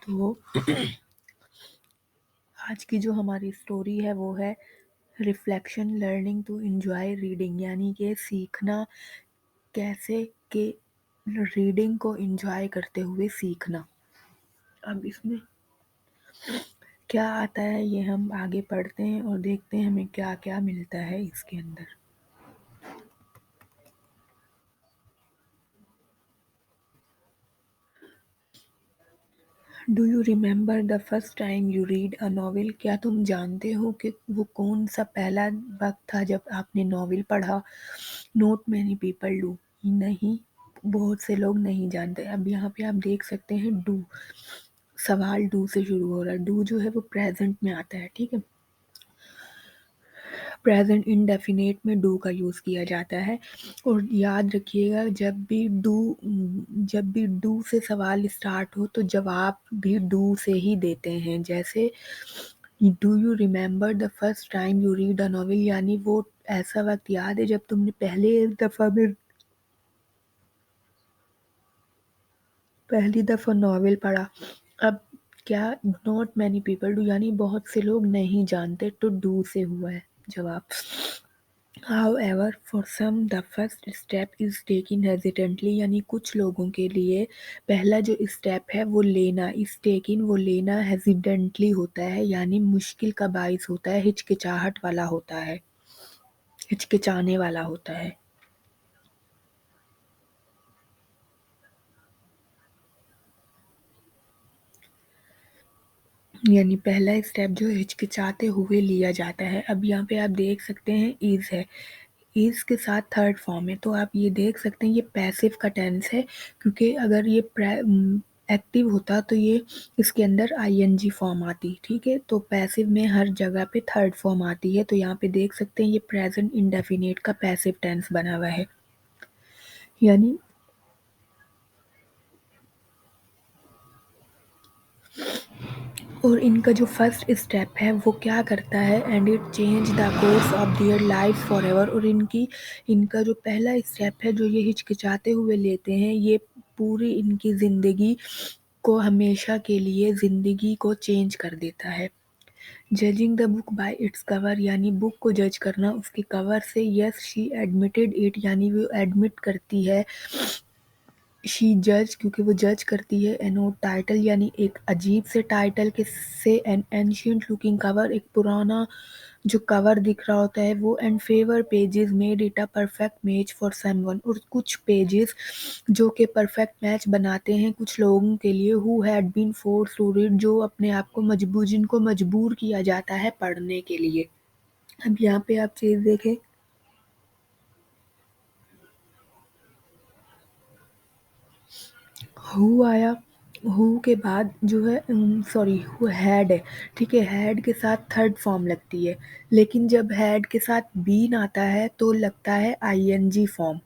तो आज की जो हमारी स्टोरी है वो है reflection learning to enjoy reading, यानी कि सीखना कैसे कि रीडिंग को एंजॉय करते हुए सीखना। अब इसमें क्या आता है ये हम आगे पढ़ते हैं और देखते हैं हमें क्या क्या मिलता है इसके अंदर। Do you remember the first time you read a novel? क्या तुम जानते हो कि वो कौन सा पहला वक्त था जब आपने नॉवेल पढ़ा? Note many people do. नहीं, बहुत से लोग नहीं जानते। अब यहाँ पे आप देख सकते हैं डू, सवाल डू से शुरू हो रहा है। डू जो है वो प्रेजेंट में आता है, ठीक है। प्रेजेंट इंडेफिनेट में डू का यूज़ किया जाता है। और याद रखिएगा, जब भी डू से सवाल स्टार्ट हो तो जवाब भी डू से ही देते हैं। जैसे do you remember the first time you read a novel, यानी वो ऐसा वक्त याद है जब तुमने पहली दफ़ा नॉवेल पढ़ा। अब क्या, नॉट मैनी पीपल डू यानी बहुत से लोग नहीं जानते, तो डू से हुआ है जवाब। However, for some the first step is taken hesitantly, यानी कुछ लोगों के लिए पहला जो स्टेप है वो लेना, इस टेकिन वो लेना हेजिडेंटली होता है, यानी मुश्किल का बाइस होता है, हिचकिचाहट वाला होता है, हिचकिचाने वाला होता है। यानी पहला स्टेप जो हिचकिचाते हुए लिया जाता है। अब यहाँ पे आप देख सकते हैं इज़ है, इज़ के साथ थर्ड फॉर्म है, तो आप ये देख सकते हैं ये पैसिव का टेंस है, क्योंकि अगर ये एक्टिव होता तो ये इसके अंदर आईएनजी फॉर्म आती, ठीक है। तो पैसिव में हर जगह पे थर्ड फॉर्म आती है, तो यहाँ पे देख सकते हैं ये प्रेजेंट इंडेफिनिट का पैसिव टेंस बना हुआ है। यानी और इनका जो फर्स्ट स्टेप है वो क्या करता है, and it change the course of their life for ever. और इनका जो पहला स्टेप है जो ये हिचकिचाते हुए लेते हैं, ये पूरी इनकी ज़िंदगी को हमेशा के लिए ज़िंदगी को चेंज कर देता है। Judging the book by its cover, यानी बुक को जज करना उसके कवर से। यस शी एडमिटेड इट, यानी वो एडमिट करती है। शी जज, क्योंकि वो जज करती है। एनोड टाइटल, यानी एक अजीब से टाइटल के से। एन एंशियंट लुकिंग कवर, एक पुराना जो कवर दिख रहा होता है वो। And favour pages made it a perfect match for someone, और कुछ पेजेस जो कि परफेक्ट मैच बनाते हैं कुछ लोगों के लिए। Who had been force to read, जो अपने आप को मजबूर, जिनको मजबूर किया जाता है पढ़ने के लिए। अब यहाँ पे आप चीज़ देखें, हु आया, हु के बाद जो है सॉरी हु हैड है, ठीक है। हैड के साथ थर्ड फॉर्म लगती है, लेकिन जब हैड के साथ बीन आता है तो लगता है आईएनजी फॉर्म,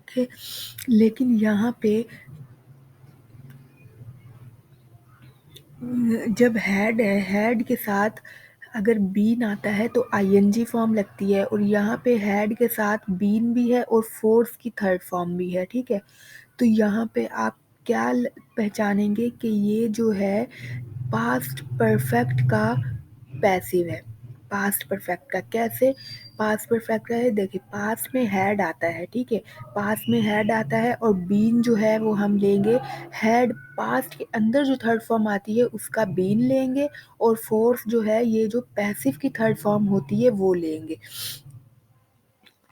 ठीक है। लेकिन यहाँ पे जब हैड है, हैड के साथ अगर बीन आता है तो आईएनजी फॉर्म लगती है, और यहाँ पे हैड के साथ बीन भी है और फोर्स की थर्ड फॉर्म भी है, ठीक है। तो यहाँ पे आप क्या पहचानेंगे कि ये जो है पास्ट परफेक्ट का पैसिव है। पास्ट परफेक्ट का कैसे, पास्ट परफेक्ट का है, देखिए पास्ट में हैड आता है, ठीक है। पास्ट में हैड आता है और बीन जो है वो हम लेंगे, हैड पास्ट के अंदर जो थर्ड फॉर्म आती है उसका बीन लेंगे, और फोर्स जो है ये जो पैसिव की थर्ड फॉर्म होती है वो लेंगे,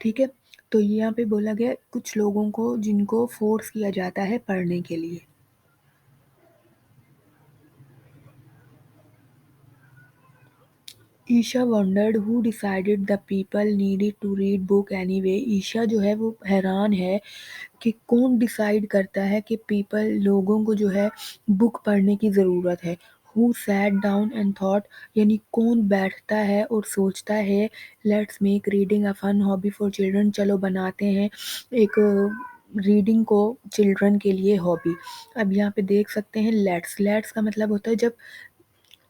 ठीक है। तो यहाँ पे बोला गया कुछ लोगों को जिनको फोर्स किया जाता है पढ़ने के लिए। Isha wondered who decided the people needed to read book anyway. Isha जो है वो हैरान है कि कौन डिसाइड करता है कि पीपल, लोगों को जो है बुक पढ़ने की ज़रूरत है। Who sat down and thought, यानी कौन बैठता है और सोचता है। Let's make reading a fun hobby for children, चलो बनाते हैं एक रीडिंग को चिल्ड्रन के लिए हॉबी। अब यहाँ पे देख सकते हैं लेट्स, लेट्स का मतलब होता है जब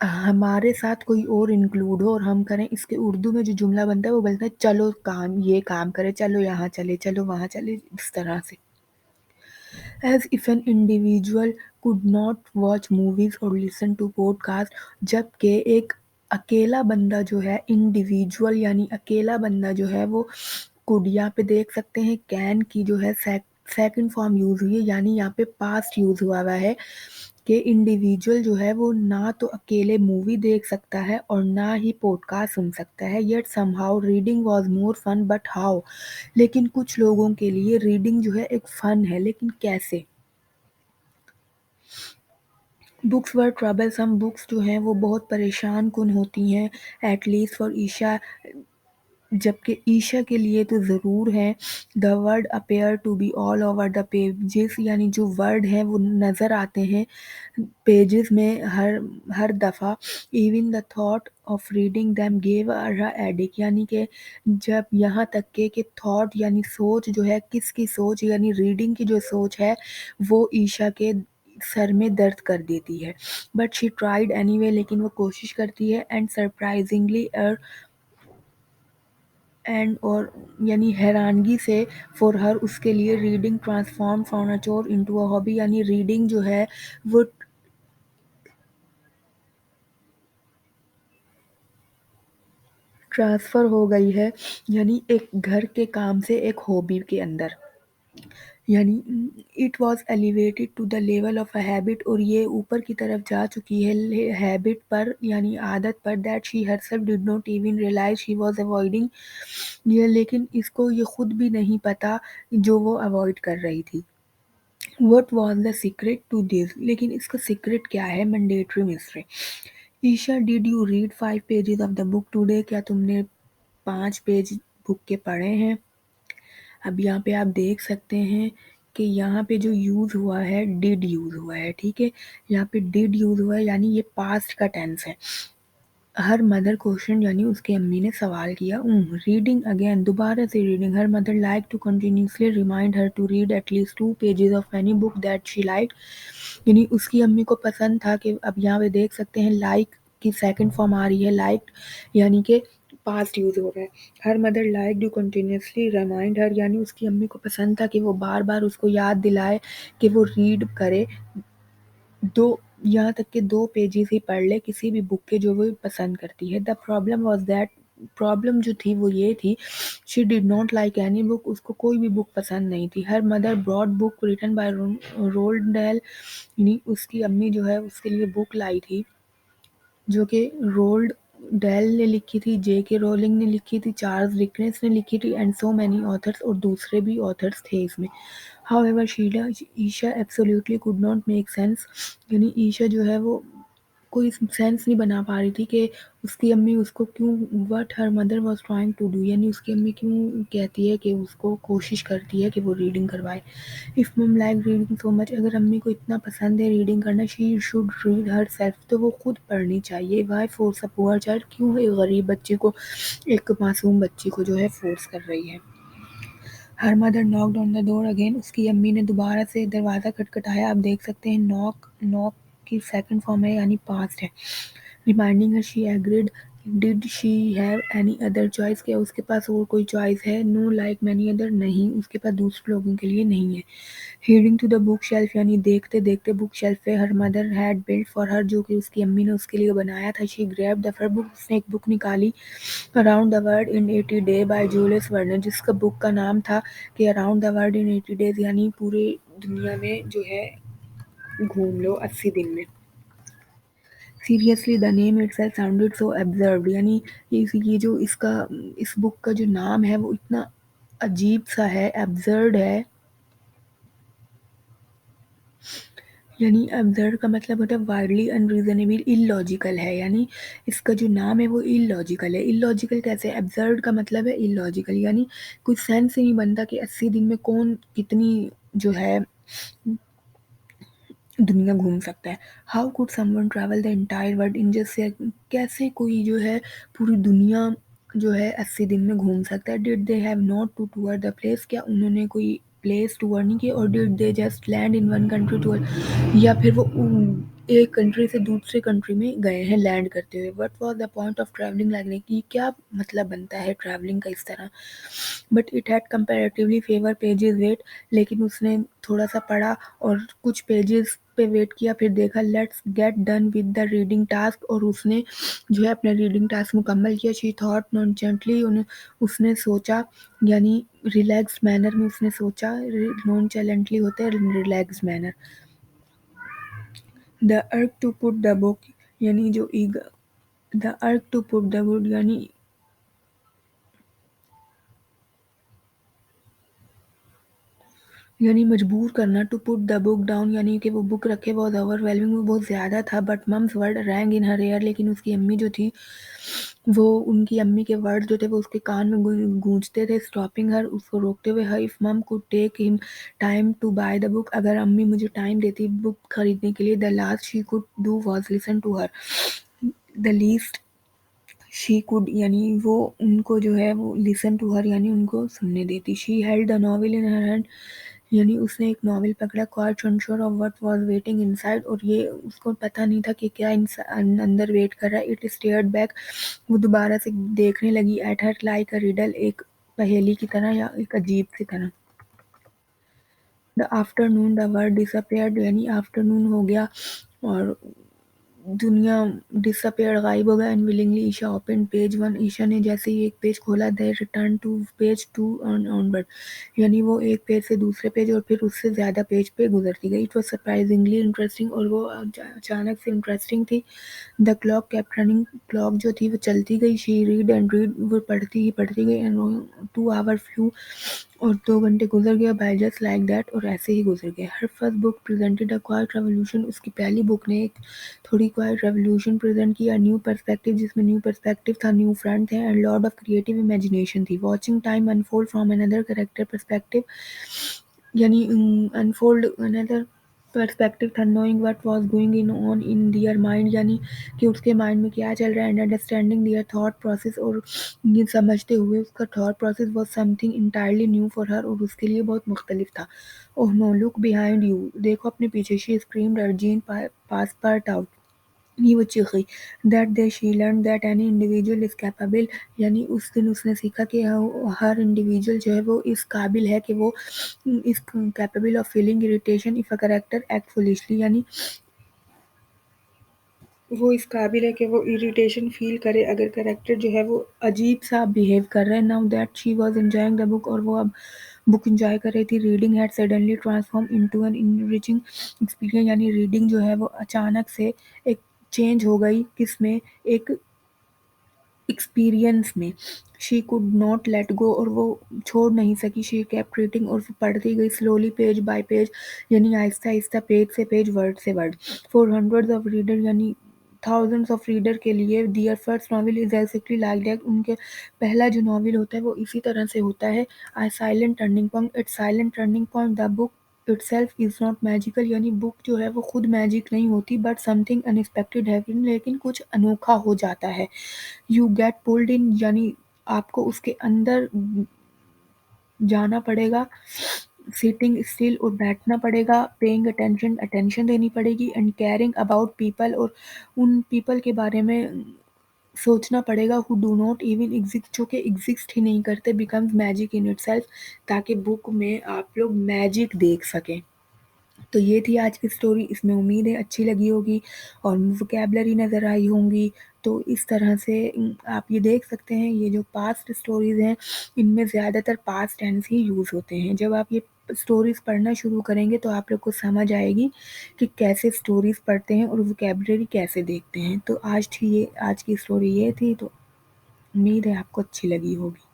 हमारे साथ कोई और इंक्लूड हो और हम करें। इसके उर्दू में जो जुमला बनता है वो बोलता है चलो काम, ये काम करें, चलो यहाँ चले, चलो वहाँ चले, इस तरह से। as if an individual could not watch movies or listen to podcast, जबकि एक अकेला बंदा जो है इंडिविजुअल यानी अकेला बंदा जो है वो कुड यहाँ पे देख सकते हैं कैन की जो है सेकंड फॉर्म यूज हुई है यानी यहाँ पे पास्ट यूज हुआ हुआ है कि इंडिविजुअल जो है वो ना तो अकेले मूवी देख सकता है और ना ही पॉडकास्ट सुन सकता है yet somehow reading was more fun but how लेकिन कुछ लोगों के लिए रीडिंग जो है एक फन है लेकिन कैसे बुक्स वर ट्रबलसम बुक्स जो हैं वो बहुत परेशान कुन होती हैं एट लीस्ट फॉर ईशा जबकि ईशा के लिए तो ज़रूर है the word appear to be all over the pages यानी जो वर्ड हैं वो नज़र आते हैं पेजेस में हर दफ़ा even the thought of reading them gave her headache यानी कि जब यहाँ तक कि थॉट यानी सोच जो है किसकी सोच यानी रीडिंग की जो सोच है वो ईशा के सर में दर्द कर देती है बट शी ट्राइड एनीवे लेकिन वो कोशिश करती है एंड सरप्राइजिंगली एंड और यानी हैरानगी से फॉर हर उसके लिए रीडिंग ट्रांसफॉर्म फ्रॉम अ चोर इनटू अ हॉबी यानी रीडिंग जो है वो ट्रांसफ़र हो गई है यानी एक घर के काम से एक हॉबी के अंदर यानी it was elevated to the level of a habit और ये ऊपर की तरफ जा चुकी है हैबिट पर यानी आदत पर that she herself did not even realise she was avoiding ये लेकिन इसको ये खुद भी नहीं पता जो वो अवॉइड कर रही थी what was the secret to this लेकिन इसका सीक्रेट क्या है mandatory mystery Isha did you read 5 pages of the book today क्या तुमने 5 पेज बुक के पढ़े हैं अब यहाँ पे आप देख सकते हैं कि यहाँ पे जो यूज़ हुआ है डिड यूज़ हुआ है ठीक है यहाँ पे डिड यूज़ हुआ है यानी ये पास्ट का टेंस है हर मदर क्वेश्चन यानी उसकी अम्मी ने सवाल किया रीडिंग अगेन दोबारा से reading her mother like to continuously remind her to read at least 2 pages of any book that she like यानी उसकी अम्मी को पसंद था कि अब यहाँ पे देख सकते हैं लाइक की सेकंड फॉर्म आ रही है लाइक यानी कि पास्ट यूज हो रहा है her mother like to continuously remind her यानी उसकी अम्मी को पसंद था कि वो बार बार उसको याद दिलाए कि वो रीड करे दो यहाँ तक कि 2 पेजेस ही पढ़ ले किसी भी बुक के जो वो पसंद करती है the problem was that problem जो थी वो ये थी she did not like any book उसको कोई भी बुक पसंद नहीं थी her mother brought book written by Roald Dahl यानी उसकी अम्मी जो है उसके लिए बुक लाई थी जो कि रोल्ड डेल ने लिखी थी जे के रोलिंग ने लिखी थी चार्ल्स डिकेंस ने लिखी थी एंड सो मैनी ऑथर्स और दूसरे भी ऑथर्स थे इसमें हाउएवर शीला Isha absolutely could not make sense यानी ईशा जो है वो कोई सेंस नहीं बना पा रही थी कि उसकी अम्मी उसको क्यों what her mother was trying to do यानी उसकी अम्मी क्यों कहती है कि उसको कोशिश करती है कि वो रीडिंग करवाए इफ़ मम लाइक रीडिंग सो मच अगर अम्मी को इतना पसंद है रीडिंग करना she should read herself तो वो खुद पढ़नी चाहिए why force a poor child क्यों एक गरीब बच्चे को एक मासूम बच्ची को जो है फोर्स कर रही है her mother knocked on the door again उसकी अम्मी ने दोबारा से दरवाज़ा खटखटाया आप देख सकते हैं नॉक नॉक की सेकंड फॉर्म है यानी पास्ट है reminding her she agreed did she have any other choice क्या उसके पास और कोई चॉइस है नो लाइक मैनी अदर नहीं उसके पास दूसरे लोगों के लिए नहीं है heading to the book shelf यानी देखते देखते बुक शेल्फ पे her mother had built for her जो कि उसकी अम्मी ने उसके लिए बनाया था she grab the first book उसने एक बुक निकाली around the world in 80 day by Jules Verne जिसका बुक का नाम था कि around the world in 80 days यानी पूरी दुनिया में जो है घूम लो 80 दिन में seriously the name itself sounded so absurd यानी ये जो इसका इस बुक का जो नाम है वो इतना अजीब सा है एब्सर्ड है यानी अब्सर्ड का मतलब होता है वाइडली अनरीजनेबल इलॉजिकल है यानी इसका जो नाम है वो इलॉजिकल है इलॉजिकल कैसे एब्सर्ड का मतलब है इलॉजिकल यानी कुछ सेंस ही नहीं बनता कि 80 दिन में कौन कितनी जो है दुनिया घूम सकता है how could someone travel the entire world in just कैसे कोई जो है पूरी दुनिया जो है 80 दिन में घूम सकता है did they have not to tour the place क्या उन्होंने कोई प्लेस टूर नहीं किया और did they just land in one country tour या फिर वो एक कंट्री से दूसरे कंट्री में गए हैं लैंड करते हुए। What was the point of travelling like that, कि क्या मतलब बनता है ट्रैवलिंग का इस तरह। But it had comparatively fewer pages wait, लेकिन उसने थोड़ा-सा पढ़ा और कुछ पेजेस पे वेट किया, फिर देखा let's get done with the reading task, और उसने जो है अपना रीडिंग टास्क मुकम्मल किया। शी थॉट नॉनचेंटली, उसने सोचा, यानी रिलैक्स्ड मैनर में उसने सोचा, नॉनचेलेंटली होता है relaxed manner. The urge to put the book, यानी जो ईग the urge to put the book, यानी मजबूर करना, to put the book down, यानी कि वो बुक रखे, बहुत ओवरवेलमिंग, वो बहुत ज़्यादा था। But mum's word rang in her ear, लेकिन उसकी अम्मी जो थी, वो उनकी अम्मी के वर्ड जो थे वो उसके कान में गूंजते थे। स्टॉपिंग हर, उसको रोकते हुए, her if mum could take him time to buy the book, अगर अम्मी मुझे टाइम देती बुक खरीदने के लिए, the last she could do was listen to her, the least she could, यानी वो उनको जो है वो लिसन टू हर, यानी उनको सुनने देती। She held the novel in her hand, यानी उसने एक नॉवेल पकड़ा, quite unsure of what was waiting inside, और ये उसको पता नहीं था कि क्या अंदर वेट कर रहा है। इट स्टेयर्ड बैक, वो दोबारा से देखने लगी, at her like a riddle, एक पहेली की तरह या एक अजीब सी तरह। The afternoon, the word disappeared, यानी आफ्टरनून हो गया और दुनिया डिसअपियर, गायब हो गया। Unwillingly Isha open page one, Isha ने जैसे ही एक पेज खोला, they return to page two onward, यानी वो एक पेज से दूसरे पेज और फिर उससे ज़्यादा पेज पे गुजरती गई। इट वॉज सरप्राइजिंगली इंटरेस्टिंग, और वो अचानक से इंटरेस्टिंग थी। The clock kept running, clock जो थी वो चलती गई। शी रीड एंड रीड, वो पढ़ती गई। एंड 2 आवर फ्लू, और 2 घंटे गुजर गए बाय जस्ट लाइक दैट, और ऐसे ही गुजर गए। Her first book presented a quiet revolution, उसकी पहली बुक ने एक थोड़ी क्वाइट रेवोल्यूशन प्रेजेंट किया। न्यू पर्सपेक्टिव, जिसमें न्यू पर्सपेक्टिव था, न्यू फ्रंट थे, and lot of creative imagination थी। Watching time unfold from another character perspective, यानी अनफोल्ड अनदर पर्सपेक्टिव था, knowing what was going in on in their mind, यानी कि उसके माइंड में क्या चल रहा है, and understanding their thought process, और ये समझते हुए उसका thought process was something entirely new for her, और उसके लिए बहुत मुख्तलिफ था। Oh no, look behind you, देखो अपने पीछे, she screamed her jean pass part out, नहीं वो चीखी। That day she learn that any individual is capable, यानी उस दिन उसने सीखा कि हर इंडिविजुअल जो है वो इस काबिल है कि वो इस capable of feeling irritation if a character act foolishly, यानी वो इस काबिल है कि वो इरिटेशन फील करे अगर करेक्टर जो है वो अजीब सा बिहेव कर रहा है। Now that she was enjoying the book, और वो अब बुक एंजॉय कर रही थी। Reading had suddenly transform into an enriching experience, यानी रीडिंग जो है वो अचानक से एक चेंज हो गई, किसमें, एक एक्सपीरियंस में। She could not let go, और वो छोड़ नहीं सकी। शी केप्ट रीडिंग, और वो पढ़ती गई स्लोली पेज बाय पेज, यानी आहिस्ता आहिस्ता पेज से पेज, वर्ड से word. For hundreds of reader, यानी थाउजेंड्स ऑफ रीडर के लिए, their first novel is exactly like that, उनके पहला जो नॉवल होता है वो इसी तरह से होता है। I silent turning point, it silent turning point, the book itself is not magical, यानी बुक जो है वो खुद मैजिक नहीं होती, बट समथिंग अनएक्सपेक्टेड हैपन, लेकिन कुछ अनोखा हो जाता है। यू गेट पुल्ड इन, यानी आपको उसके अंदर जाना पड़ेगा, सिटिंग स्टिल, और बैठना पड़ेगा, पेइंग अटेंशन, अटेंशन देनी पड़ेगी, एंड केयरिंग अबाउट पीपल, और उन पीपल के बारे में सोचना पड़ेगा who do not even exist, जो कि एग्जिस्ट ही नहीं करते, बिकम्स मैजिक इन इटसेल्फ, ताकि बुक में आप लोग मैजिक देख सकें। तो ये थी आज की स्टोरी, इसमें उम्मीद है अच्छी लगी होगी और वोकैबलरी नज़र आई होंगी। तो इस तरह से आप ये देख सकते हैं, ये जो पास्ट स्टोरीज़ हैं इनमें ज़्यादातर पास्ट टेंस ही यूज़ होते हैं। जब आप ये स्टोरीज़ पढ़ना शुरू करेंगे तो आप लोग को समझ आएगी कि कैसे स्टोरीज़ पढ़ते हैं और वोकैबलरी कैसे देखते हैं। तो आज की स्टोरी ये थी, तो उम्मीद है आपको अच्छी लगी होगी।